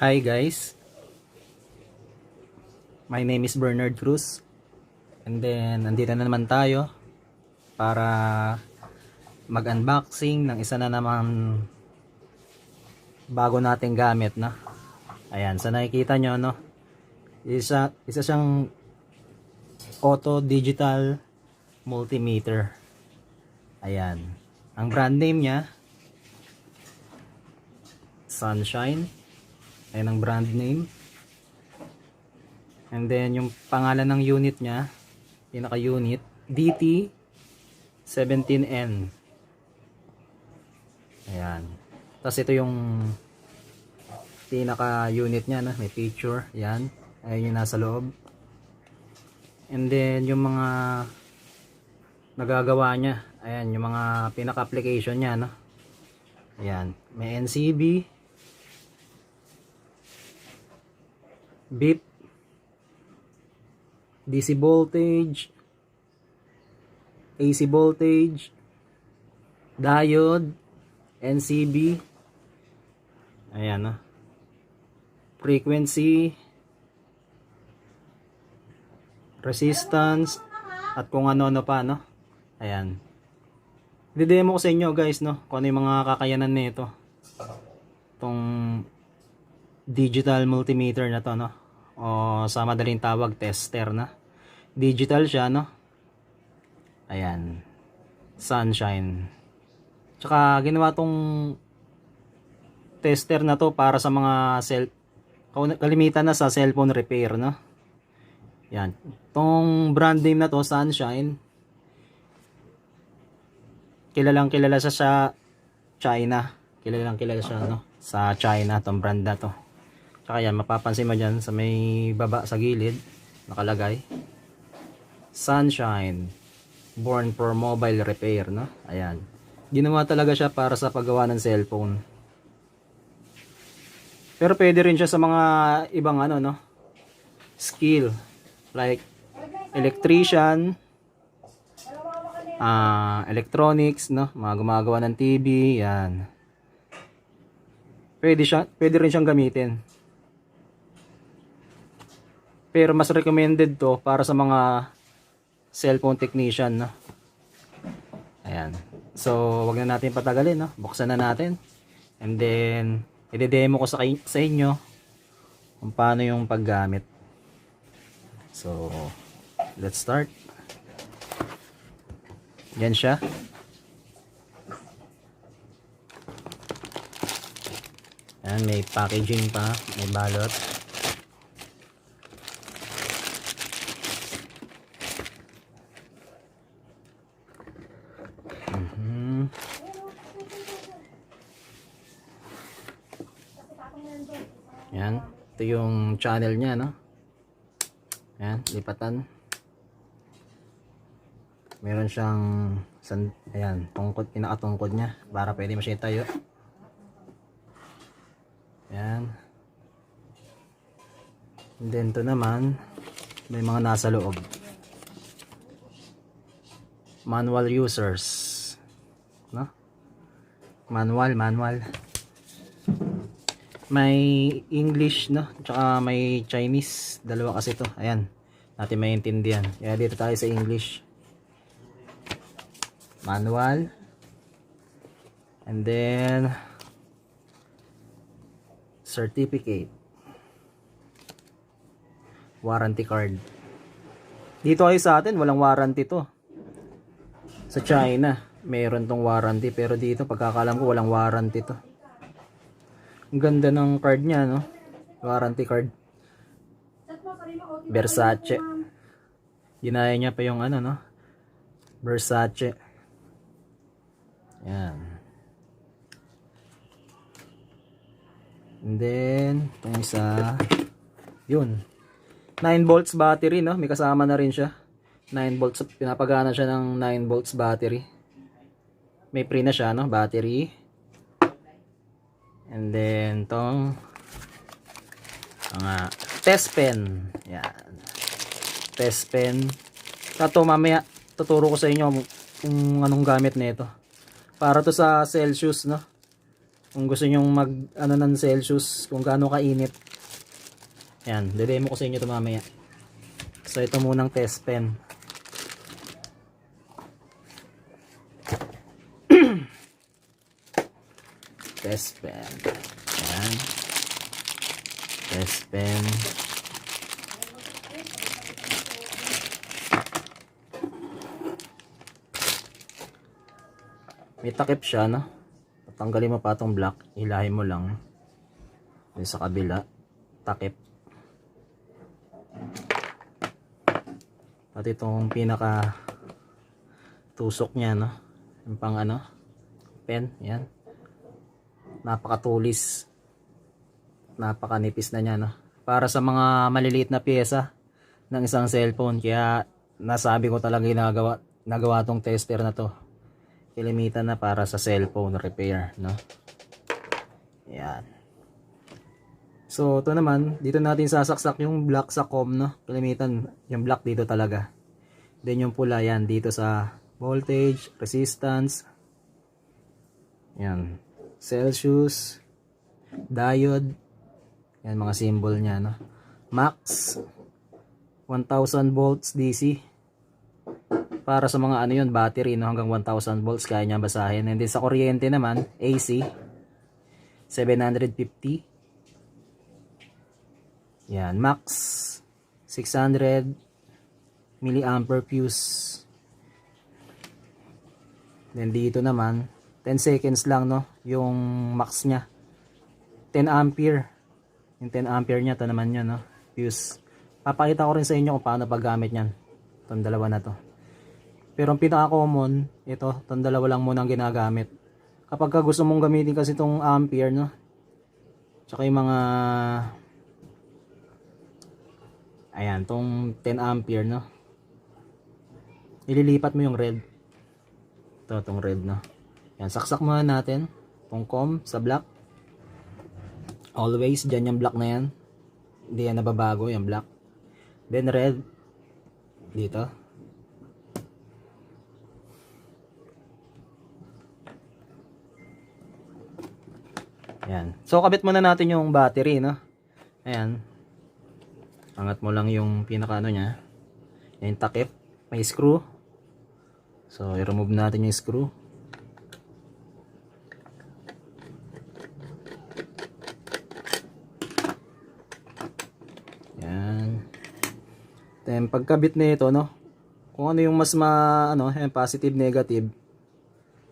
Hi guys, my name is Bernard Cruz, and then nandito na naman tayo para mag-unboxing ng isa na naman bago nating gamit na. Ayan, sa nakikita nyo, no? Isa siyang auto digital multimeter. Ayan, ang brand name niya Sunshine. Ayan ang brand name. And then yung pangalan ng unit niya, pinaka-unit, DT17N. Ayan. Tapos ito yung pinaka-unit niya, na may picture. Ayan. Ayan yung nasa loob. And then yung mga nagagawa niya. Ayan, yung mga pinaka-application niya, no? Ayan. May NCB, beep, DC voltage, AC voltage, diode, NCB, ayan, no? Frequency, resistance, at kung ano-ano pa, no? Ayan. Didemo ko sa inyo guys, no? Kung ano yung mga kakayanan nito. Itong digital multimeter na to, no? O sa madaling tawag, tester na. Digital siya, no? Ayan. Sunshine. Tsaka ginawa tong tester na to para sa mga kalimitan na sa cellphone repair, no? Yan. Tong brand name na to, Sunshine, kilalang kilala siya sa China. Kilalang kilala siya, no? Sa China, tong brand na to. Tsaka yan, mapapansin mo dyan sa may baba sa gilid, nakalagay Sunshine, born for mobile repair, no? Ayan. Ginawa talaga siya para sa paggawa ng cellphone. Pero pwede rin siya sa mga ibang ano, no? Skill. Like electrician, electronics, no? Mga gumagawa ng TV, yan. Pwede rin siyang gamitin. Pero mas recommended to para sa mga cellphone technician, no? Ayan. So, wag na natin patagalin, no? Buksan na natin. And then, i-demo ko sa inyo kung paano yung paggamit. So, let's start. Yan siya. Ayan, may packaging pa, may balot. Yan, ito yung channel niya, no? Yan, lipatan. Meron siyang ayan, tungkod, pinakatungkod niya para pwede mo siya itayo. Yan. And then ito naman, may mga nasa loob. Manual users, no? Manual. May English, no? Tsaka may Chinese. Dalawa kasi to. Ayan. Natin maintindihan. Kaya dito tayo sa English. Manual. And then certificate. Warranty card. Dito ay sa atin, walang warranty to. Sa China, meron tong warranty. Pero dito, pagkakalam ko, walang warranty to. Ang ganda ng card niya, no? Warranty card. Versace. Ginaya niya pa yung ano, no? Versace. Yan. And then, itong isa. Yun. 9 volts battery, no? May kasama na rin siya. 9 volts. Pinapagana siya ng 9 volts battery. May free na siya, no? Battery. And then, itong mga test pen. Yan. Test pen. Ito, mamaya, tuturo ko sa inyo kung anong gamit nito. Para to sa Celsius, no? Kung gusto nyong mag ano ng Celsius, kung gaano kainit. Yan, demo ko sa inyo ito mamaya. So ito munang test pen. Test pen. Yan. Test pen. May takip siya, no? Tanggalin mo pa itong black, hilahin mo lang. Dun sa kabila, takip. At itong pinaka tusok niya, no? Yung pang ano, pen, yan. Napakatulis. Napakanipis na niya, no? Para sa mga maliliit na pyesa ng isang cellphone. Kaya nasabi ko talaga nagawa tong tester na to. Ilimitan na para sa cellphone repair, no? Yan. So, ito naman, dito natin sasaksak yung black sa COM, no? Ilimitan yung black dito talaga. Then yung pula yan dito sa voltage, resistance. Yan. Celsius, diode. Yan mga symbol niya, no? Max 1000 volts DC. Para sa mga ano yun, battery, no, hanggang 1000 volts kaya niya basahin. And then sa kuryente naman, AC 750. Yan, max 600 milliampere fuse. Then dito naman 10 seconds lang, no, yung max niya. 10 ampere. Yung 10 ampere niya, ito naman yun, no, fuse. Papakita ko rin sa inyo kung paano paggamit niyan. Itong dalawa na to. Pero ang pinaka-common, ito, itong dalawa lang muna ang ginagamit. Kapag gusto mong gamitin kasi itong ampere, no? Tsaka yung mga, ayan, itong 10 ampere, no? Ililipat mo yung red. Ito, itong red, no? Yan, saksak muna natin. Itong COM sa black. Always, dyan yung black na yan. Hindi yan nababago, yung black. Then red, dito. Ayan. So, kabit muna natin yung battery, no? Ayan. Angat mo lang yung pinaka ano niya. Yung takip. May screw. So, i-remove natin yung screw. Ayan. Then, pagkabit nito, no? Kung ano yung mas positive, negative.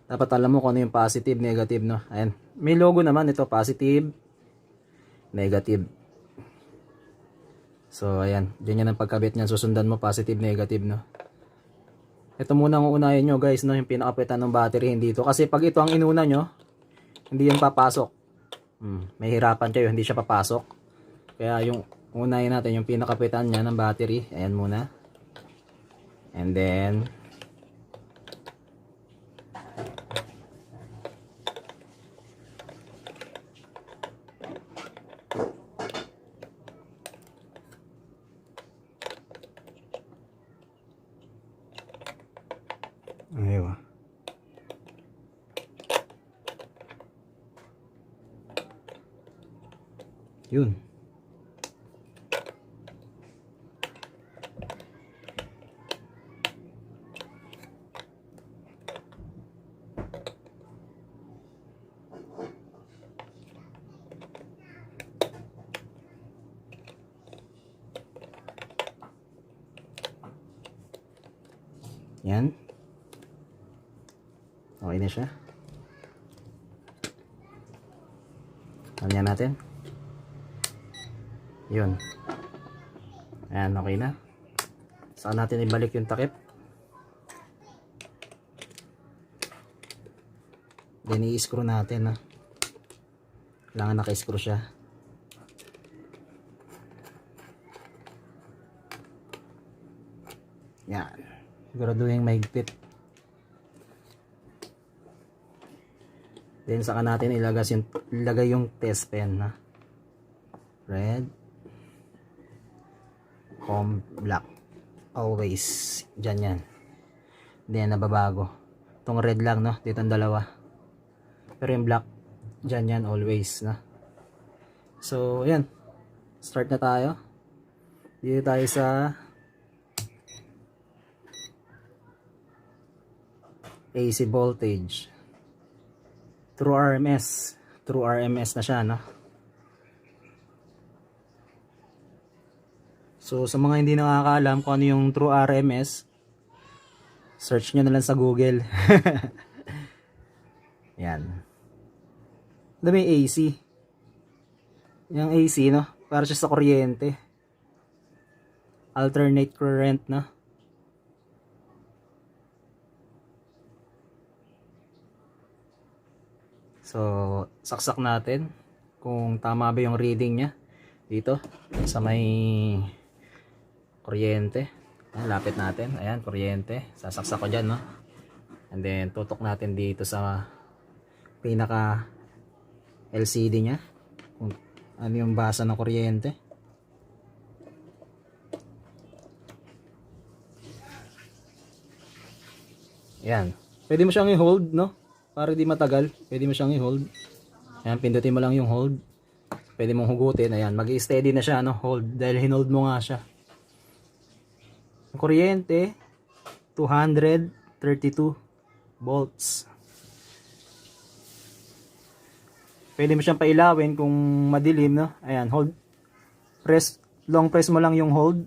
Dapat alam mo kung ano yung positive, negative, no? Ayan. May logo naman ito, positive, negative. So, ayan. Diyan yan ang pagkabit niyan. Susundan mo, positive, negative, no? Ito muna ang uunahin nyo, guys, no? Yung pinakapitan ng battery, hindi ito. Kasi pag ito ang inuna nyo, hindi yan papasok. May hirapan kayo, hindi siya papasok. Kaya yung unahin natin, yung pinakapitan niya ng battery. Ayan muna. And then, ayun. Yun. Yan. Okay na siya. Ganyan natin. Yun. Ayan, okay na. Saan natin ibalik yung takip. Then i-screw natin, ha. Kailangan naka-screw siya. Yan. Siguraduhin mahigpit. Then saka natin ilagay yung test pen, ha. Red, COM, black. Always. Dyan yan. Then nababago. Itong red lang, no. Dito ang dalawa. Pero yung black, Diyan yan always na. So, ayan. Start na tayo. Dito tayo sa AC voltage. True RMS. True RMS na siya, no? So, sa mga hindi nakakaalam kung ano yung True RMS, search nyo na lang sa Google. Yan. Ito may AC. Yung AC, no? Para siya sa kuryente. Alternate current, no? So, saksak natin kung tama ba yung reading niya dito sa may kuryente. Ayan, lapit natin. Ayan, kuryente. Sasaksak ko dyan, no? And then, tutok natin dito sa pinaka LCD niya. Kung ano yung basa ng kuryente. Ayan. Pwede mo siyang i-hold, no? Para di matagal. Pwede mo siyang i-hold. Ayan, pindutin mo lang yung hold. Pwede mong hugutin. Ayan, mag-i-steady na siya, no? Hold. Dahil hinold mo nga siya. Kuryente, 232 volts. Pwede mo siyang pailawin kung madilim, no? Ayan, hold. Long press mo lang yung hold.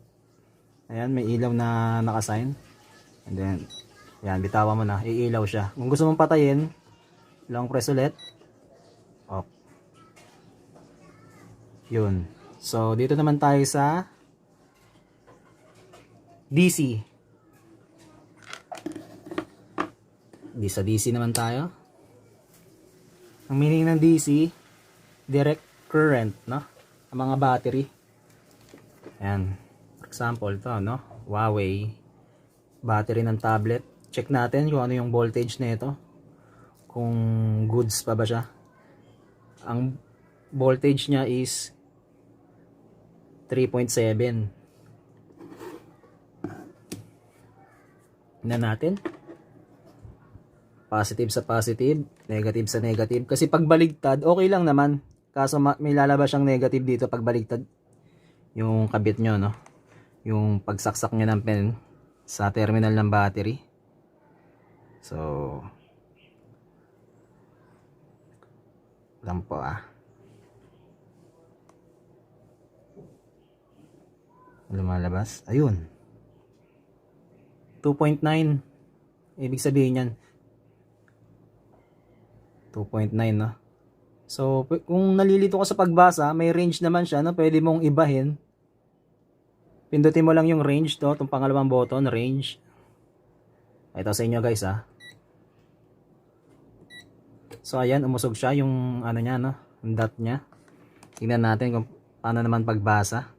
Ayan, may ilaw na nakasign. And then, ayan, bitawan mo na. Iilaw siya. Kung gusto mong patayin, long press ulit. Off. Yun. So, dito naman tayo sa DC. Sa DC naman tayo. Ang meaning ng DC, direct current, no? Ang mga battery. Ayan. For example, ito, no? Huawei. Battery ng tablet. Check natin kung ano yung voltage na ito. Kung goods pa ba siya. Ang voltage niya is 3.7. Tingnan natin. Positive sa positive, negative sa negative. Kasi pag baligtad, okay lang naman. Kaso may lalabas siyang negative dito pag baligtad. Yung kabit nyo, no? Yung pagsaksak nyo ng pen sa terminal ng battery. So, lang po lumalabas. Ayun. 2.9. Ibig sabihin yan 2.9, no? So, kung nalilito ka sa pagbasa, may range naman siya, no? Pwede mong ibahin. Pindutin mo lang yung range to, itong pangalawang button, range. Ito sa inyo, guys, So, ayan, umusog siya yung ano niya, no? Yung dot niya. Tingnan natin kung paano naman pagbasa.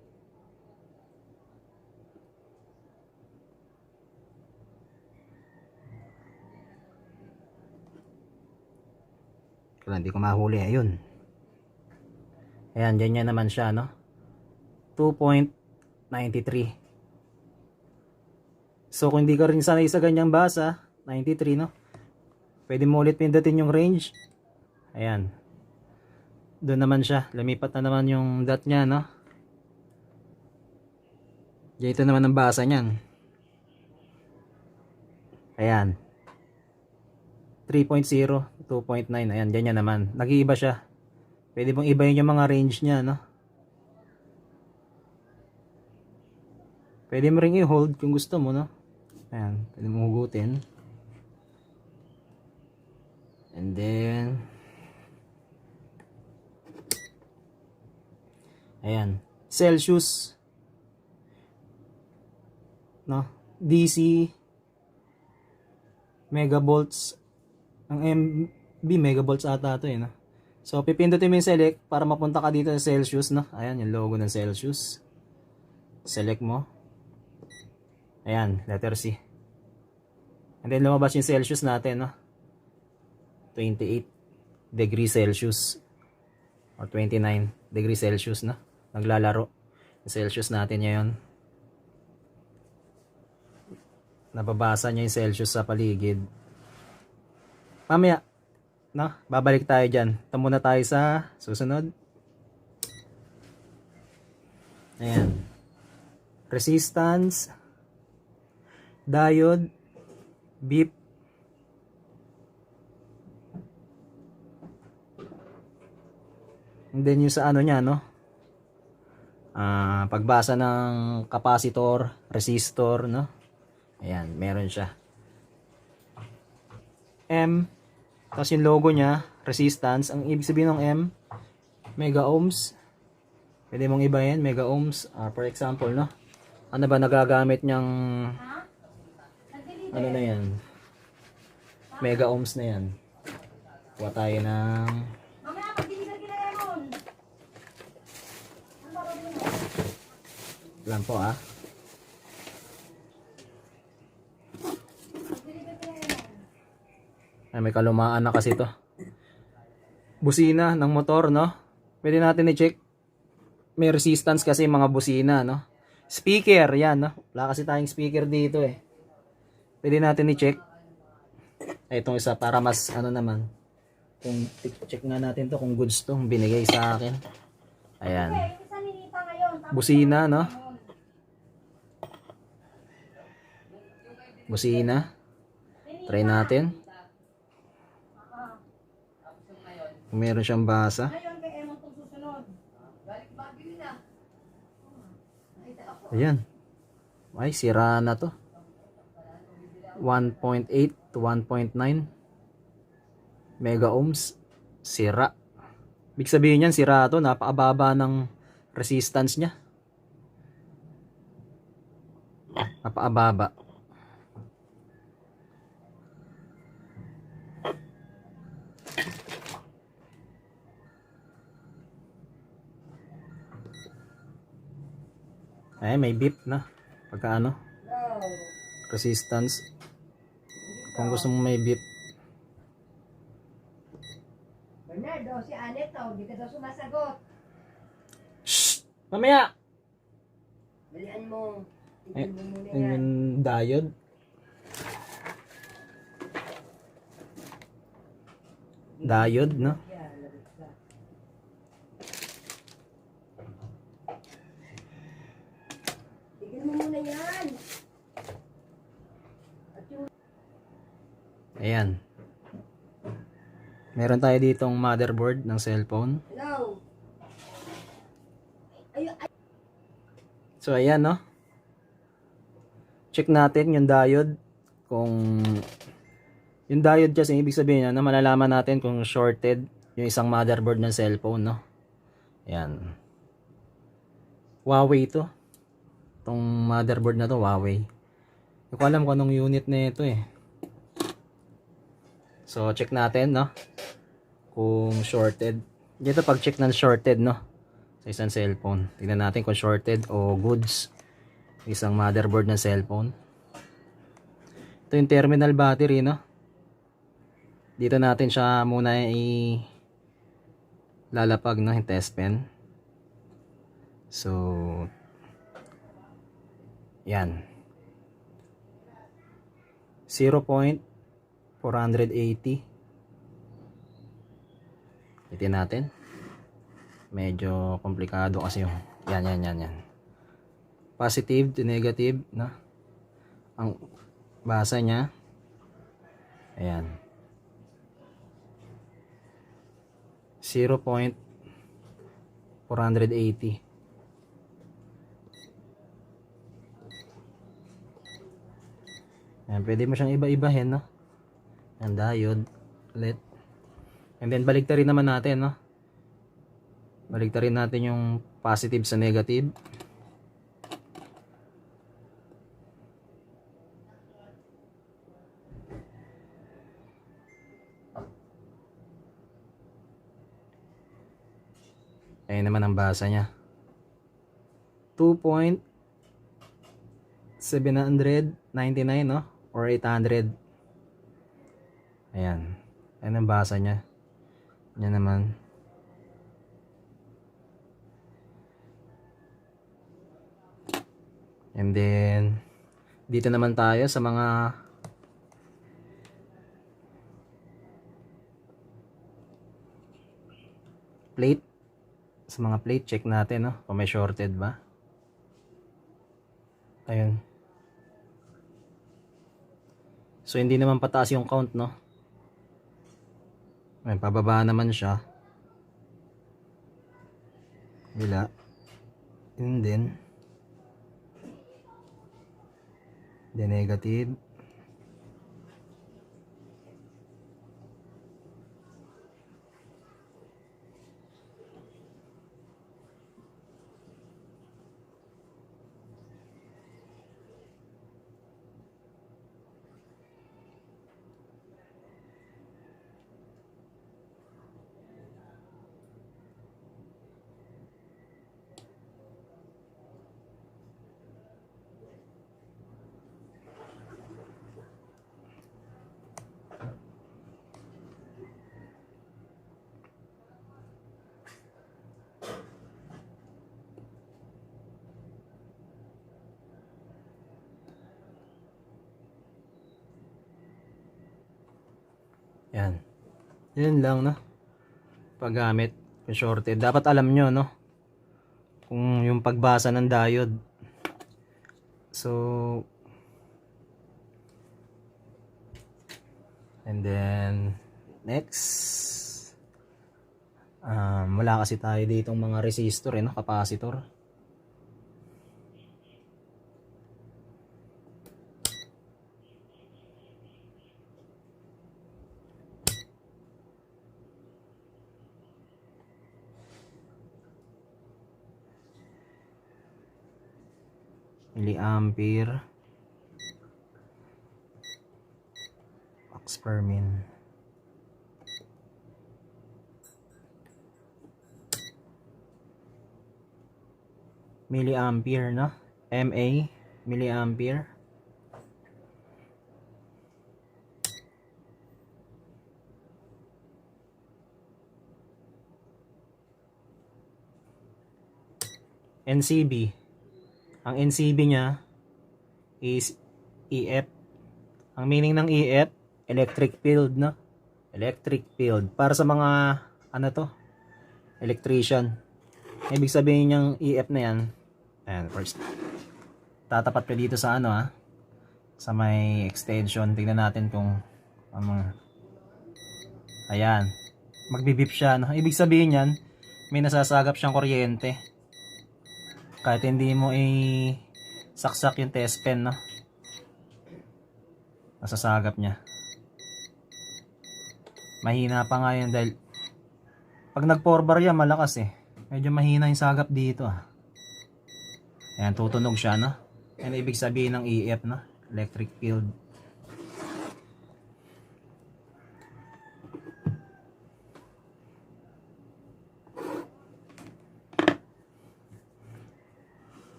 Kaya hindi ko mahuli. Ayun. Ayan, ganyan naman siya, no? 2.93. So, kung hindi ka rin sanay sa ganyang basa, 93, no? Pwede mo ulit pindutin yung range. Ayan. Doon naman siya. Lumipat na naman yung dot niya, no? Dito naman ang basa niyan. Ayan. 3.0, 2.9. Ayan, ganyan naman. Nag-iiba siya. Pwede mong ibahin yung mga range niya, no? Pwede mo ring i-hold kung gusto mo, no? Ayan, pwede mong hugutin. And then, ayan, Celsius, no? DC, megavolts. Ang MB megavolts ata ito, no? So, pipindutin mo yung select para mapunta ka dito sa Celsius, no? Ayan, yung logo ng Celsius. Select mo. Ayan, letter C. And then, lumabas yung Celsius natin, no? 28 degrees Celsius or 29 degrees Celsius, na naglalaro yung Celsius natin ngayon. Nababasa niya yung Celsius sa paligid. Mamaya no? Babalik tayo dyan. Ito muna tayo sa susunod. Ayan. Resistance, diode, beep, and then yung sa ano niya, no? Pagbasa ng capacitor, resistor, no? Ayan, meron siya. M, tapos yung logo niya, resistance. Ang ibig sabihin ng M, mega ohms. Pwede mong ibahin, mega ohms. For example, no? Ano ba nagagamit niyang, ano na yan? Mega ohms na yan. Kuha tayo ng, lang po Ay, may kalumaan na kasi to. Busina ng motor, no? Pwede natin i-check. May resistance kasi mga busina, no? Speaker, yan, no? Wala kasi tayong speaker dito eh. Pwede natin i-check. Ay, itong isa para mas ano naman. Kung check nga natin to kung goods to, binigay sa akin. Ayan. Busina, no? Busina. Try natin. Kung meron siyang basa. Ayan. Ay, sira na to. 1.8 to 1.9 mega ohms. Sira. Ibig sabihin niyan, sira to. Napakababa ng resistance niya. Napakababa. Ay, may beep na. Pagka ano? Resistance. Kung gusto mo may beep. Bernardo, si Anet daw, di ka daw sumasagot. Shh! Mamaya! Balian mo. Ay, Tignan mo muna yun yan. yung diode. Diode, no? Yan, labas ka. Tignan mo muna yan. At yung Ayan. Meron tayo ditong motherboard ng cellphone. hello. Ayun, ay. So, ayan, no? Check natin yung diode. Kung yung diode kasi, ibig sabihin na malalaman natin kung shorted yung isang motherboard ng cellphone, no? Ayan. Huawei to. Itong motherboard na to, Huawei. Hindi ko alam kung anong unit na ito eh. So, check natin, no? Kung shorted. Dito pag-check ng shorted, no? Sa isang cellphone. Tingnan natin kung shorted o goods. Isang motherboard ng cellphone. Ito yung terminal battery, no? Dito natin siya muna lalapag, no? Yung test pen. So, yan. 0.480. Itin natin. Medyo komplikado kasi yung yan. Positive to negative, no? Ang basa niya. Ayan. 0.480. Ayan, pwede mo siyang iba-ibahin, no? Ang diode, LED. And then baliktarin naman natin, no? Baliktarin natin yung positive sa negative. Ayan naman ang basa niya. 2.799, no? Or 800. Ayan. Ayan ang basa niya. Yan naman. And then, dito naman tayo sa mga plate. Sa mga plate, check natin, no? Kung may shorted ba. Ayun. So, hindi naman pataas yung count, no? Ayun, pababa naman siya. Bila. And then, the negative. Yan. Yun lang, no? Paggamit. Yung shorted. Dapat alam nyo, no? Kung yung pagbasa ng diode. So, and then, next. Wala kasi tayo ditong mga resistor, no? Capacitor. Milliampere. Ox per min. Milliampere, no? MA, milliampere. NCB. Ang NCB niya is EF. Ang meaning ng EF, electric field, no? Electric field. Para sa mga, ano to? Electrician. Ibig sabihin niyang EF na yan. Ayan, first. Tatapat ko dito sa ano, ha? Sa may extension. Tingnan natin kung ano. Ayan. Magbibip siya, no? Ibig sabihin yan, may nasasagap siyang kuryente. Kahit hindi mo saksak yung test pen, no? Nasasagap niya. Mahina pa nga yun dahil pag nag-4 bar yan, malakas eh. Medyo mahina yung sagap dito, ah. Ayan, tutunog siya, no? Yan ibig sabihin ng EF, no? Electric field.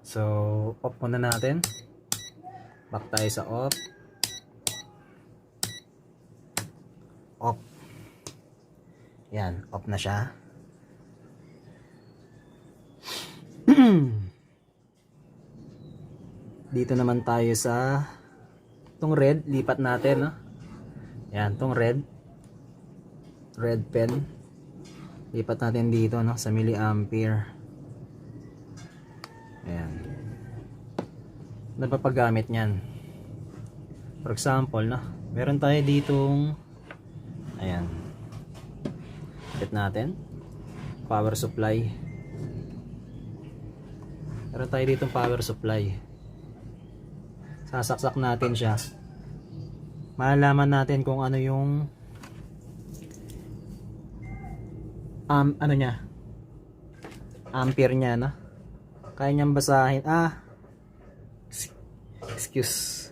So, off muna natin. Back tayo sa off. Off. Yan, off na siya. Dito naman tayo sa itong red, lipat natin, no? Yan, itong red pen. Lipat natin dito, no, sa milliampere. Ayan. Napapagamit niyan. For example, no, meron tayo ditong ayan. Set natin power supply. Meron tayo ditong power supply. Sasaksak natin siya. Malalaman natin kung ano yung ano niya. Ampere niya, no? Kaya niyang basahin. Excuse.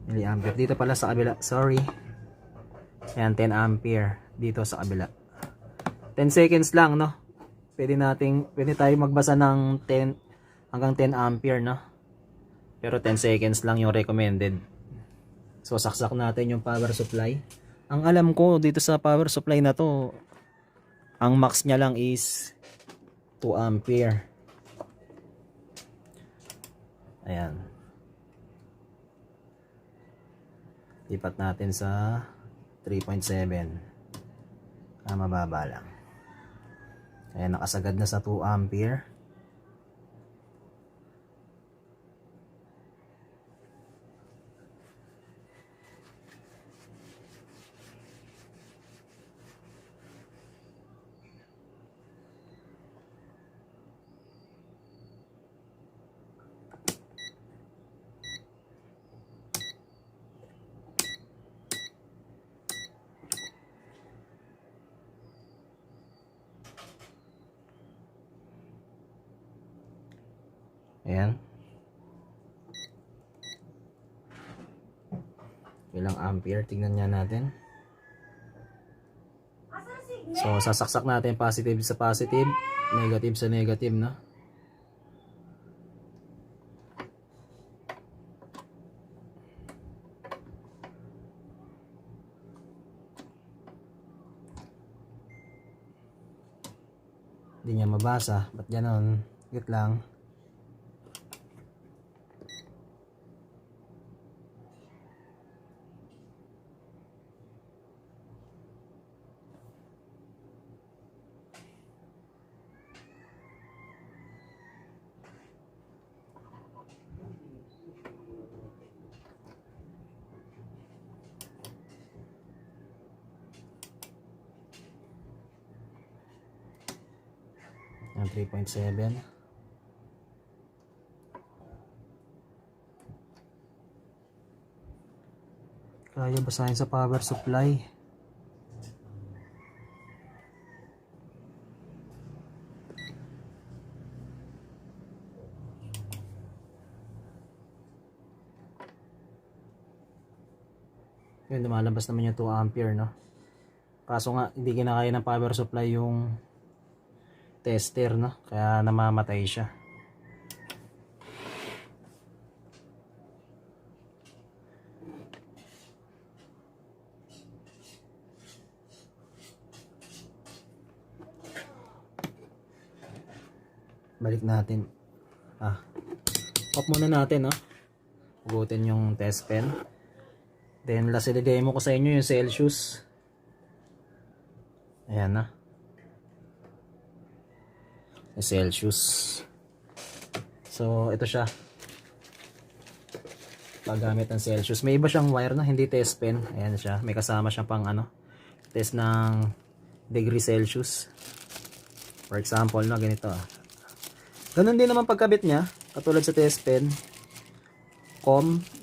Milliampere. Dito pala sa kabila. Sorry. Ayan, 10 ampere. Dito sa kabila. 10 seconds lang, no? Pwede tayo magbasa ng 10 hanggang 10 ampere, no? Pero 10 seconds lang yung recommended. So, saksak natin yung power supply. Ang alam ko dito sa power supply na to, ang max niya lang is 2 ampere. Ayan. Lipat natin sa 3.7. Mababa lang. Ayan, nakasagad na sa 2 ampere. Ayan. Ilang ampere? Tignan nga natin. So, sasaksak natin positive sa positive, negative sa negative, no? Hindi niya mabasa. Ba't ganon? Wait lang. Ang 3.7. Kaya basahin sa power supply. Yun, lumalabas naman yung 2 ampere, no? Kaso nga, hindi kinakaya ng power supply yung tester, no? Kaya namamatay siya. Balik natin. Off muna natin, no? Hugutin yung test pen. Then, last i-demo ko sa inyo yung Celsius. Ayan na. Yung Celsius. So, ito siya. Paggamit ng Celsius. May iba siyang wire na, hindi test pen. Ayan siya. May kasama siyang pang test ng degree Celsius. For example, no, ganito. Ganun din naman pagkabit niya. Katulad sa test pen.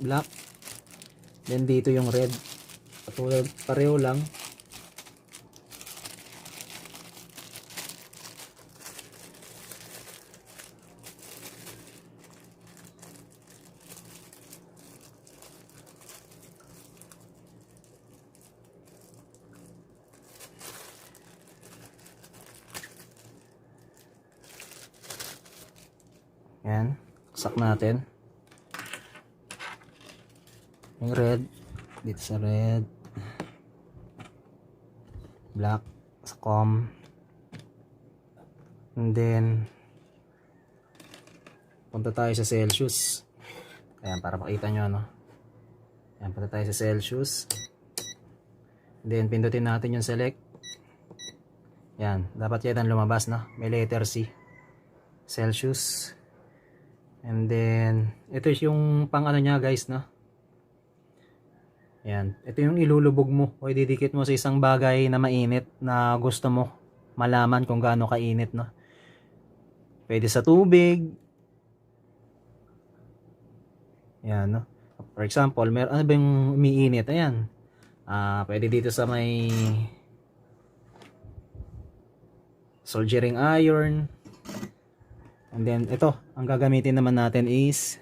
Black. Then dito yung red. Katulad, pareho lang. Yan. Sak natin. Yung red. Dito sa red. Black. Sa and then punta tayo sa Celsius. Ayan, para makita nyo, no? Ayan, punta tayo sa Celsius. And then pindutin natin yung select. Ayan, dapat yan ang lumabas, no? May letter C. Celsius. And then ito yung pang niya, guys, no? Ayan, ito yung ilulubog mo o ididikit mo sa isang bagay na mainit na gusto mo malaman kung gaano kainit, no? Pwede sa tubig. Ayan, no? For example, ano ba yung umiinit? Ayan. Pwede dito sa may soldering iron. And then ito, ang gagamitin naman natin is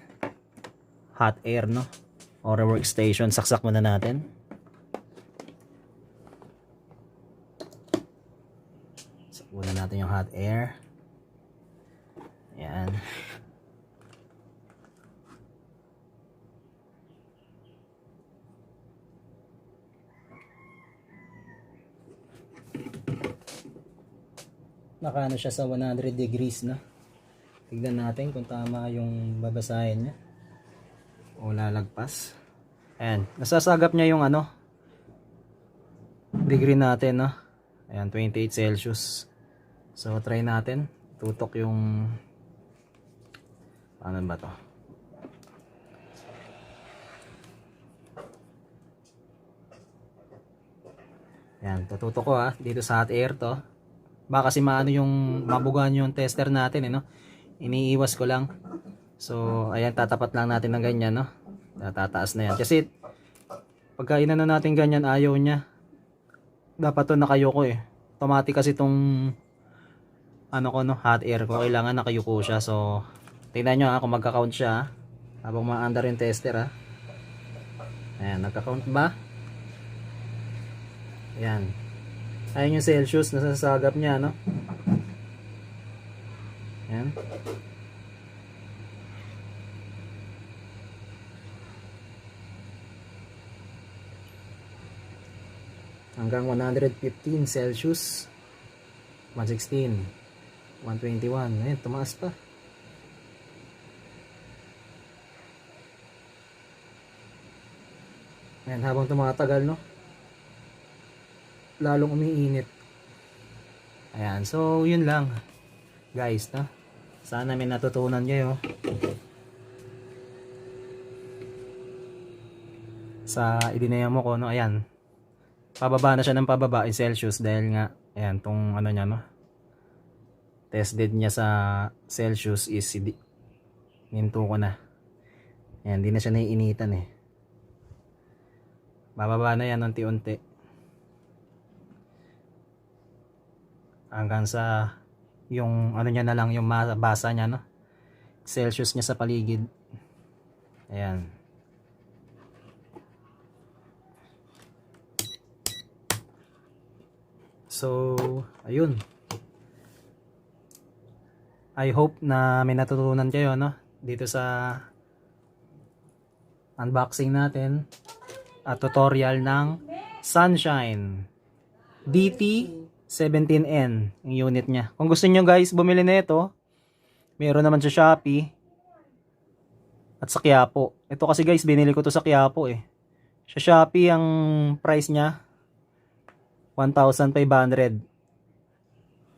hot air, no? Or a workstation. Saksak muna natin. Saksak muna natin yung hot air. Ayan. Nakaano siya sa 100 degrees na. Tignan natin kung tama yung babasahin niya o lalagpas. Ayan, nasasagap niya yung degree natin, no? Ayan, 28 Celsius. So, try natin. Tutok yung... Paano ba to? Ayan, tututok ko dito sa hot air to. Baka kasi maano yung mabugan yung tester natin no. Iniiwas ko lang. So, ayan, tatapat lang natin ng ganyan no. Tataas na yan. Kasi pagka inano natin ganyan, ayaw niya. Dapat to nakayuko Automatic kasi tong ano ko no, hot air ko, kailangan nakayuko siya. So, tingnan nyo kung magka-count siya habang ma-under yung tester Ayan, nagka-count ba? Ayan. Ayan yung Celsius na sasagap niya, no? Ayan. Hanggang 115 Celsius. 116. 121. Ayan, tumaas pa. Ayan, habang tumatagal, no? Lalong umiinit. Ayan, so yun lang guys, no? Sana may natutunan kayo sa idinemo ko, no? Ayan, pababa na siya ng pababa in Celsius dahil nga, ayan, tong ano niya, no? Tested niya sa Celsius is ninto ko na. Ayan, di na siya naiinitan bababa na yan unti-unti hanggang sa yung ano niya na lang, yung mabasa niya, no? Celsius niya sa paligid. Ayan. So, ayun. I hope na may natutunan kayo, no? Dito sa unboxing natin at tutorial ng Sunshine DT17N yung unit niya. Kung gusto niyo guys bumili nito, meron naman sa Shopee at sa Quiapo. Ito kasi guys, binili ko to sa Quiapo Sa Shopee ang price niya 1,500.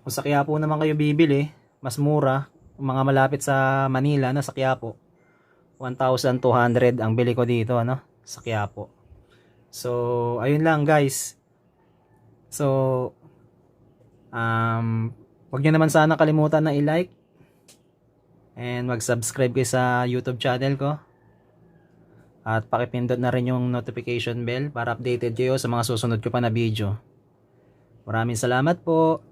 Kung sa Quiapo naman kayo bibili, mas mura. Kung mga malapit sa Manila na sa Quiapo, 1,200 ang bili ko dito, ano, sa Quiapo. So, ayun lang guys. So, wag nyo naman sana kalimutan na i-like and mag-subscribe kayo sa YouTube channel ko. At pakipindot na rin yung notification bell para updated kayo sa mga susunod ko pa na video. Maraming salamat po.